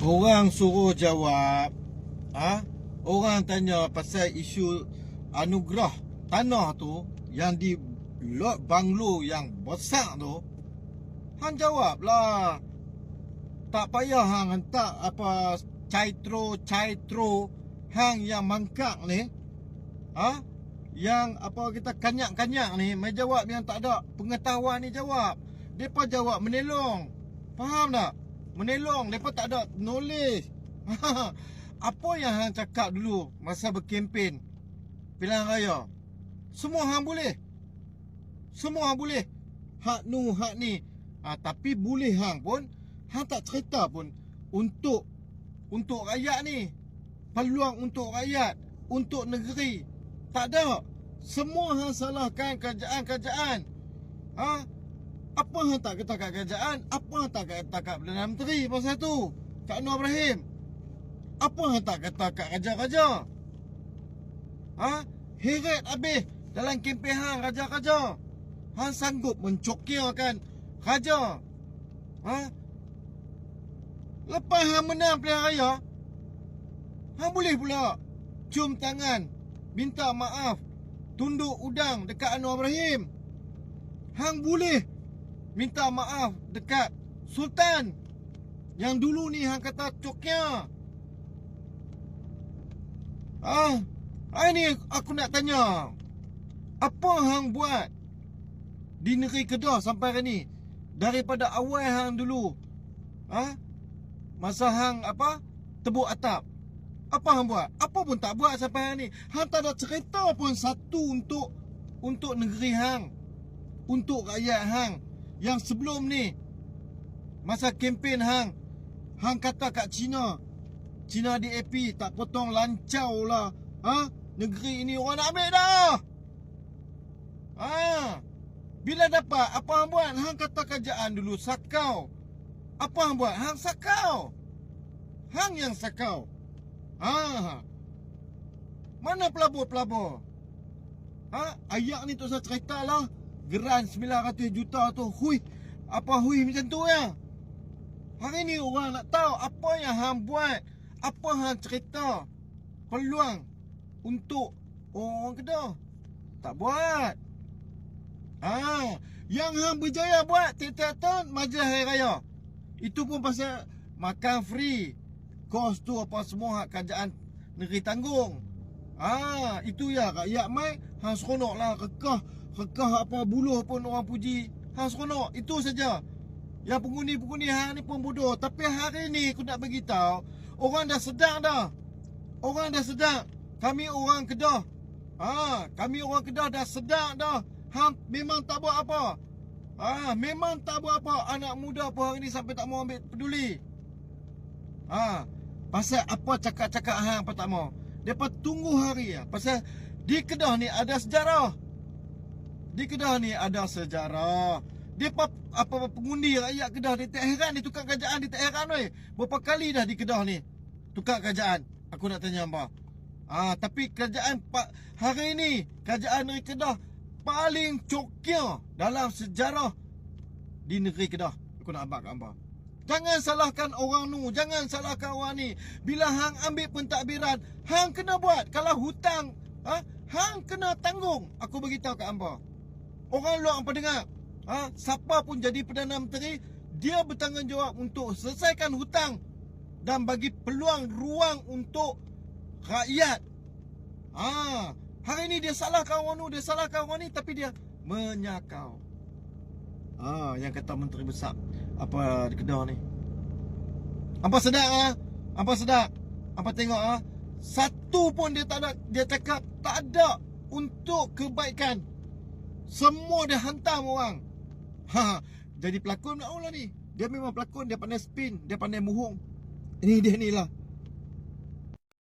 Orang suruh jawab, orang tanya pasal isu anugerah tanah tu yang di lot banglo yang besar tu. Hang jawablah. Tak payah hang hantar apa caitro hang yang mangkak ni. Yang apa kita kanyak-kanyak ni, mai jawab yang tak ada pengetahuan ni jawab. Depa jawab menelong. Faham tak? Menelong, depa tak ada knowledge. Apa yang hang cakap dulu masa berkempen pilihan raya? Semua hang boleh. Semua hang boleh. Hak nu, hak ni. Tapi boleh hang pun, hang tak cerita pun untuk rakyat ni. Peluang untuk rakyat, untuk negeri. Tak ada. Semua hang salahkan kerajaan. Apa hang tak kata kat kerajaan? Apa hang tak kata kat Perdana Menteri pasal tu? Kak Anwar Ibrahim. Apa hang tak kata kat raja-raja? Heret habis dalam kempen hang raja-raja. Hang sanggup mencokiakan raja. Lepas hang menang pilihan raya, hang boleh pula cium tangan, minta maaf, tunduk udang dekat Anwar Ibrahim. Hang boleh minta maaf dekat Sultan yang dulu ni hang kata coknya. Ini aku nak tanya, apa hang buat di negeri Kedah sampai hari ni? Daripada awal hang dulu, masa hang tebuk atap, apa hang buat? Apa pun tak buat sampai hari ni. Hang tak ada cerita pun satu untuk negeri hang, untuk rakyat hang. Yang sebelum ni, masa kempen hang kata kat China DAP tak potong lancau lah. Negeri ini orang nak ambil dah. Bila dapat, apa hang buat? Hang kata kerajaan dulu sakau. Apa hang buat? Hang sakau. Hang yang sakau. Mana pelabur-pelabur? Ayak ni tu saya cerita lah. Geran 900 juta tu. Hui macam tu ya. Hari ni orang nak tahu apa yang hang buat. Apa hang cerita. Peluang untuk orang Kedah. Tak buat. Yang hang berjaya buat tiap-tiap tahun majlis hari raya. Itu pun pasal makan free. Kos tu apa semua hak kerajaan negeri tanggung. Itu ya rakyat mai hang seronok lah. Rekah apa buluh pun orang puji. Hang seronok. Itu saja. Yang pengundi-pengundi hang ni pun bodoh. Tapi hari ni aku nak beritahu, orang dah sedar dah. Orang dah sedar. Kami orang Kedah. Kami orang Kedah dah sedar dah. Hang memang tak buat apa. Memang tak buat apa. Anak muda pun hari ni sampai tak mau ambil peduli. Pasal apa cakap-cakap hang apa tak mau. Depa tunggu hari ya. Pasal di Kedah ni ada sejarah. Di Kedah ni ada sejarah. Depa apa pengundi rakyat Kedah ni tak heran, dia tukar kerajaan, dia tak heran weh. Berapa kali dah di Kedah ni tukar kerajaan. Aku nak tanya hangpa. Tapi kerajaan hari ni, kerajaan negeri Kedah paling cokia dalam sejarah di negeri Kedah. Aku nak abang kat hangpa. Jangan salahkan orang nu, jangan salahkan orang ni. Bila hang ambil pentadbiran, hang kena buat. Kalau hutang, hang kena tanggung. Aku beritahu kat hangpa. Orang luar apa dengar? Siapa pun jadi Perdana Menteri, dia bertanggungjawab untuk selesaikan hutang dan bagi peluang ruang untuk rakyat. Hari ni dia salahkan orang tu, dia salahkan orang ni, tapi dia menyakau. Yang kata menteri besar apa di Kedah ni. Apa sedap Apa sedap? Apa tengok satu pun dia tak ada, dia cakap tak ada untuk kebaikan. Semua dia hantam orang. Jadi pelakon nak lah ni. Dia memang pelakon, dia pandai spin, dia pandai muhung. Ini dia ni lah.